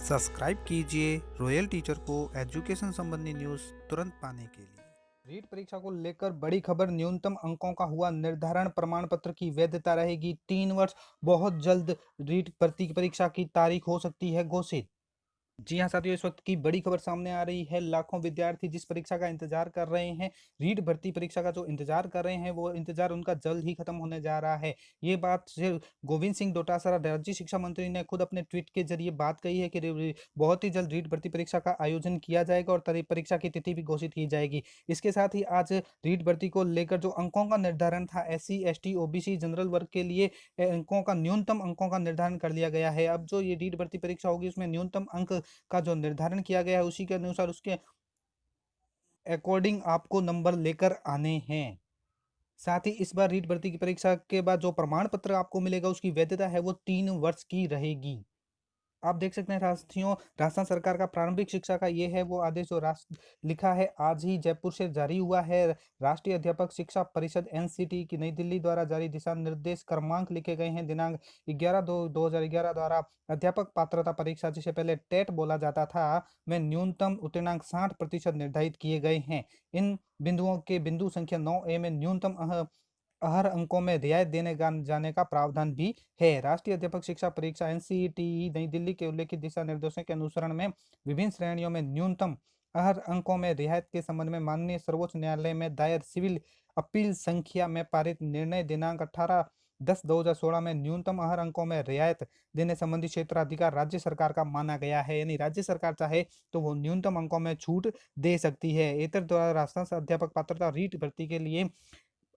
Subscribe कीजिए royal teacher को education संबंधी न्यूज़ तुरंत पाने के लिए। रीट परीक्षा को लेकर बड़ी खबर। न्यूनतम अंकों का हुआ निर्धारण। प्रमाण पत्र की वैधता रहेगी 3 वर्ष। बहुत जल्द रीट भर्ती की परीक्षा की तारीख हो सकती है घोषित। जी हाँ साथियों, इस वक्त की बड़ी खबर सामने आ रही है। लाखों विद्यार्थी जिस परीक्षा का इंतजार कर रहे हैं, रीट भर्ती परीक्षा का जो इंतजार कर रहे हैं, वो इंतजार उनका जल्द ही खत्म होने जा रहा है। ये बात सिर्फ गोविंद सिंह डोटासरा राज्य शिक्षा मंत्री ने खुद अपने ट्वीट के जरिए बात कही है कि बहुत ही जल्द रीट भर्ती परीक्षा का आयोजन किया जाएगा और परीक्षा की तिथि भी घोषित की जाएगी। इसके साथ ही आज रीट भर्ती को लेकर जो अंकों का निर्धारण था, SC ST OBC जनरल वर्ग के लिए अंकों का, न्यूनतम अंकों का निर्धारण कर लिया गया है। अब जो ये रीट भर्ती परीक्षा होगी उसमें न्यूनतम अंक का जो निर्धारण किया गया है, उसी के अनुसार उसके अकॉर्डिंग आपको नंबर लेकर आने हैं। साथ ही इस बार रीट भर्ती की परीक्षा के बाद जो प्रमाण पत्र आपको मिलेगा, उसकी वैधता है वो 3 वर्ष की रहेगी। आप देख सकते हैं साथियों, राजस्थान सरकार का प्रारंभिक शिक्षा का ये है वो आदेश जो राष्ट्र लिखा है, आज ही जयपुर से जारी हुआ है। राष्ट्रीय अध्यापक शिक्षा परिषद NCT की नई दिल्ली द्वारा जारी दिशा निर्देश क्रमांक लिखे गए हैं दिनांक 11/2/2011 द्वारा अध्यापक पात्रता परीक्षा, जिसे पहले टेट बोला जाता था, में न्यूनतम उत्तीर्णांक 60% निर्धारित किए गए हैं। इन बिंदुओं के बिंदु संख्या 9A में न्यूनतम हर अंकों में रियायत देने जाने का प्रावधान भी है। राष्ट्रीय अध्यापक शिक्षा परीक्षा NCTE नई दिल्ली के उल्लेखित दिशा निर्देशों के अनुसरण में विभिन्न श्रेणियों में न्यूनतम हर अंकों में रियायत के संबंध में माननीय सर्वोच्च न्यायालय में दायर सिविल अपील संख्या में पारित निर्णय दिनांक 18/10/2016 में न्यूनतम हर अंकों में रियायत देने संबंधी क्षेत्राधिकार राज्य सरकार का माना गया है। यानी राज्य सरकार चाहे तो वो न्यूनतम अंकों में छूट दे सकती है। एतद द्वारा राजस्थान अध्यापक पात्रता रीट भर्ती के लिए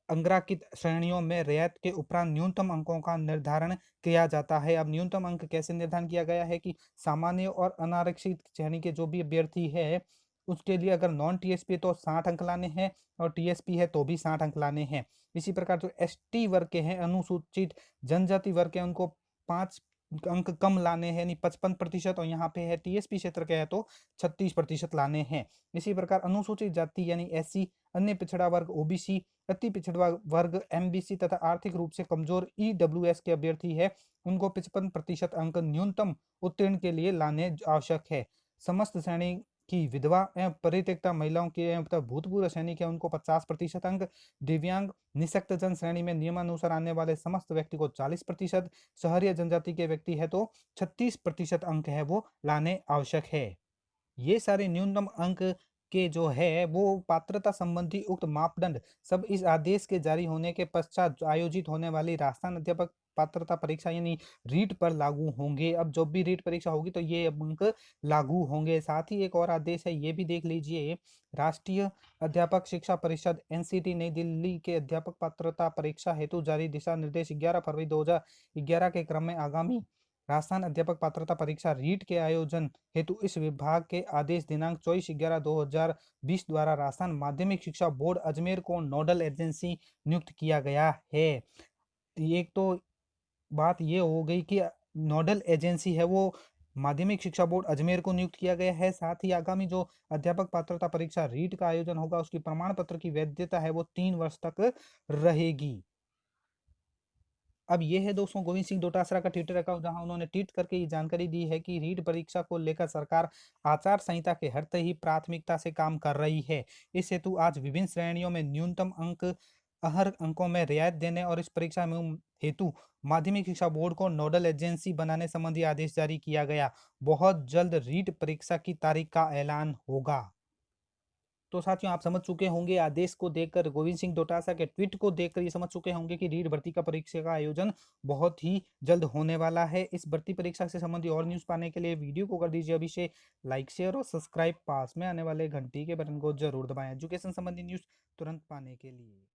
अंग्राकित श्रेणियों में रियायत के उपरांत न्यूनतम अंकों का निर्धारण किया जाता है। अब न्यूनतम अंक कैसे निर्धारण किया गया है कि सामान्य और अनारक्षित श्रेणी के जो भी अभ्यर्थी है, उसके लिए अगर नॉन TSP है तो 60 अंक लाने हैं और TSP है तो भी 60 अंक लाने हैं। इसी प्रकार जो ST वर्ग के हैं, अनुसूचित जनजाति वर्ग के, उनको 5 अंक कम लाने हैं, यानी 55%, और यहाँ पे है TSP क्षेत्र के है तो 36% लाने हैं। इसी प्रकार अनुसूचित जाति यानी SC, अन्य पिछड़ा वर्ग OBC, अति पिछड़ा वर्ग MBC तथा आर्थिक रूप से कमजोर EWS के अभ्यर्थी है, उनको 55% अंक न्यूनतम उत्तीर्ण के लिए लाने आवश्यक है। समस्त श्रेणी की विधवा एवं परित्यक्ता महिलाओं के एवं भूतपूर्व सैनिक है, उनको 50% अंक। दिव्यांग निःशक्त जन श्रेणी में नियमानुसार आने वाले समस्त व्यक्ति को 40%, शहरी जनजाति के व्यक्ति है तो 36% अंक है वो लाने आवश्यक है। ये सारे न्यूनतम अंक के जो है वो पात्रता संबंधी उक्त मापदंड सब इस आदेश के जारी होने के पश्चात आयोजित होने वाली राजस्थान अध्यापक पात्रता परीक्षा यानी रीट पर लागू होंगे। अब जब भी रीट परीक्षा होगी तो ये अंक लागू होंगे। साथ ही एक और आदेश है, ये भी देख लीजिए। राष्ट्रीय अध्यापक शिक्षा परिषद NCT नई दिल्ली के अध्यापक पात्रता परीक्षा हेतु जारी दिशा निर्देश 11 फरवरी 2011 के क्रम में आगामी राजस्थान अध्यापक पात्रता परीक्षा रीट के आयोजन हेतु इस विभाग के आदेश दिनांक 24/11/2020 द्वारा राजस्थान माध्यमिक शिक्षा बोर्ड अजमेर को नोडल एजेंसी नियुक्त किया गया है। एक तो बात ये हो गई कि नोडल एजेंसी है वो माध्यमिक शिक्षा बोर्ड अजमेर को नियुक्त किया गया है। साथ ही आगामी जो अध्यापक पात्रता परीक्षा रीट का आयोजन होगा, उसकी प्रमाण पत्र की वैधता है वो 3 वर्ष तक रहेगी। अब ये है दोस्तों गोविंद सिंह डोटासरा का ट्विटर अकाउंट, जहां उन्होंने ट्वीट करके ये जानकारी दी है कि रीट परीक्षा को लेकर सरकार आचार संहिता के हर ही प्राथमिकता से काम कर रही है। इस हेतु आज विभिन्न श्रेणियों में न्यूनतम अंक हर अंकों में रियायत देने और इस परीक्षा में हेतु माध्यमिक शिक्षा बोर्ड को नोडल एजेंसी बनाने संबंधी आदेश जारी किया गया। बहुत जल्द रीट परीक्षा की तारीख का ऐलान होगा। तो साथियों, आप समझ चुके होंगे आदेश को देखकर, गोविंद सिंह डोटासरा के ट्वीट को देखकर ये समझ चुके होंगे कि रीट भर्ती का परीक्षा का आयोजन बहुत ही जल्द होने वाला है। इस भर्ती परीक्षा से संबंधित और न्यूज़ पाने के लिए वीडियो को कर दीजिए अभी से लाइक, शेयर और सब्सक्राइब। पास में आने वाले घंटी के बटन को जरूर दबाएं एजुकेशन संबंधी न्यूज़ तुरंत पाने के लिए।